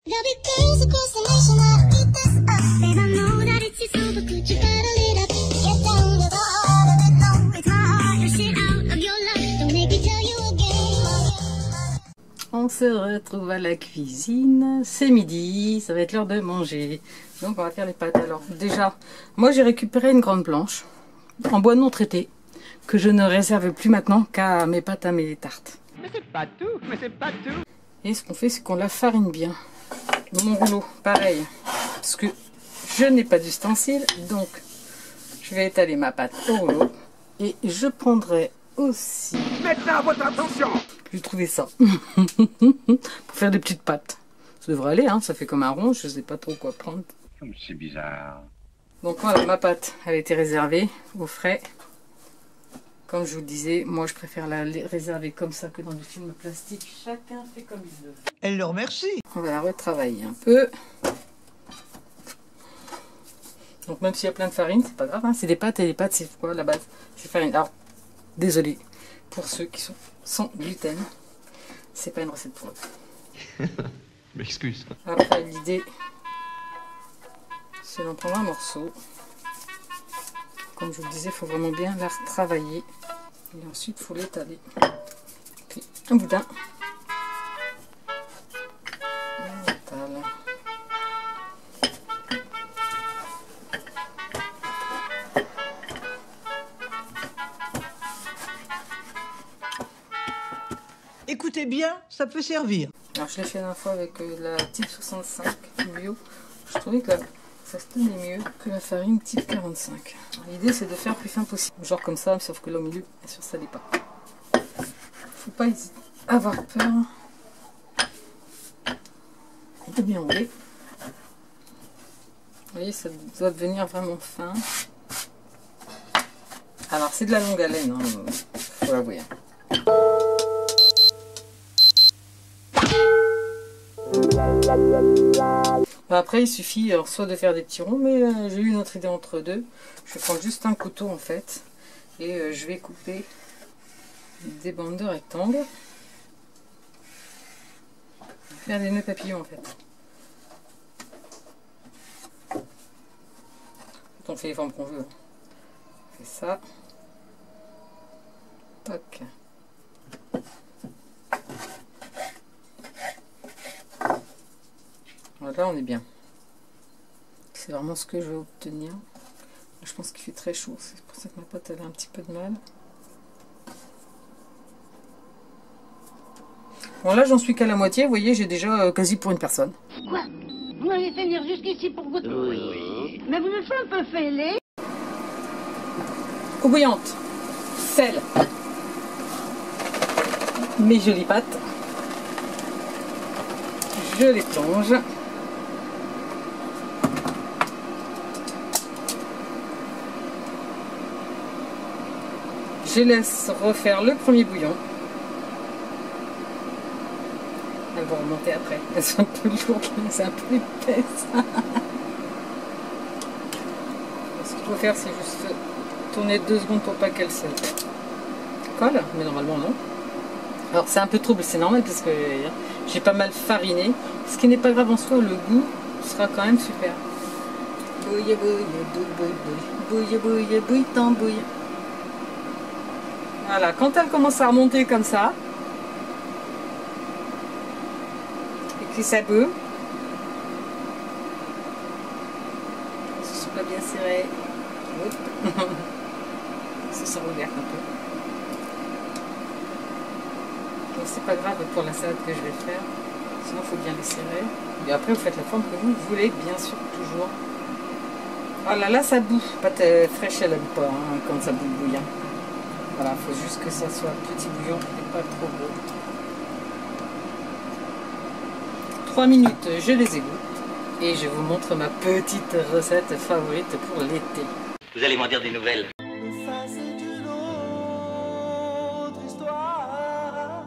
On se retrouve à la cuisine, c'est midi, ça va être l'heure de manger. Donc on va faire les pâtes. Alors déjà, moi j'ai récupéré une grande planche en bois non traité que je ne réserve plus maintenant qu'à mes pâtes à mes tartes. Mais c'est pas tout, mais c'est pas tout. Et ce qu'on fait, c'est qu'on la farine bien. Dans mon rouleau, pareil, parce que je n'ai pas d'ustensile, donc je vais étaler ma pâte au rouleau. Et je prendrai aussi... Maintenant, votre attention. J'ai trouvé ça. Pour faire des petites pâtes. Ça devrait aller, hein, ça fait comme un rond, je sais pas trop quoi prendre. C'est bizarre. Donc voilà, ma pâte, elle a été réservée au frais. Comme je vous le disais, moi je préfère la réserver comme ça que dans du film plastique. Chacun fait comme il veut. Elle le remercie. On va la retravailler un peu. Donc même s'il y a plein de farine, c'est pas grave, hein, c'est des pâtes et les pâtes c'est quoi la base? C'est farine. Alors, désolé pour ceux qui sont sans gluten, c'est pas une recette pour eux. M'excuse. Après l'idée, c'est d'en prendre un morceau. Comme je vous le disais, il faut vraiment bien la retravailler. Et ensuite, il faut l'étaler. Puis un boudin. On étale. Écoutez bien, ça peut servir. Alors je l'ai fait la dernière fois avec la type 65 bio. Je trouvais que ça se tenait mieux que la farine type 45. L'idée c'est de faire plus fin possible. Genre comme ça, sauf que là au milieu, bien sûr ça l'est pas. Faut pas avoir peur de bien rouler. Vous voyez, ça doit devenir vraiment fin. Alors c'est de la longue haleine, hein, faut l'avouer. Après il suffit alors, soit de faire des petits ronds, mais j'ai eu une autre idée entre deux. Je vais prendre juste un couteau en fait et je vais couper des bandes de rectangles, faire des nœuds papillons en fait. On fait les formes qu'on veut. On fait ça. Tac. Là on est bien. C'est vraiment ce que je veux obtenir. Je pense qu'il fait très chaud, c'est pour ça que ma pâte elle a un petit peu de mal. Bon là j'en suis qu'à la moitié, vous voyez j'ai déjà quasi pour une personne. Quoi? Vous m'avez fait venir jusqu'ici pour votre... Oui. Mais vous me faites un peu fêler. Eau bouillante, sel, mes jolies pâtes, je les plonge. Je laisse refaire le premier bouillon. Elles vont remonter après. Elles sont un peu lourdes, c'est un peu épaisse. Ce qu'il faut faire, c'est juste tourner 2 secondes pour pas qu'elles se collent. Mais normalement, non. Alors, c'est un peu trouble, c'est normal parce que j'ai pas mal fariné. Ce qui n'est pas grave en soi, le goût sera quand même super. Bouille, bouille, bouille, bouille, bouille, bouille, bouille, tambouille. Voilà, quand elle commence à remonter comme ça, et que ça boue, ce sont pas bien serré, ça s'en ouvert un peu. Donc c'est pas grave pour la salade que je vais faire, sinon il faut bien les serrer. Et après vous faites la forme que vous voulez, bien sûr, toujours. Voilà, là ça boue, pâte fraîche elle aime pas hein, quand ça boue bouillant. Voilà, il faut juste que ça soit petit bouillon et pas trop gros. 3 minutes, je les égoutte et je vous montre ma petite recette favorite pour l'été. Vous allez m'en dire des nouvelles. Ça c'est une autre histoire.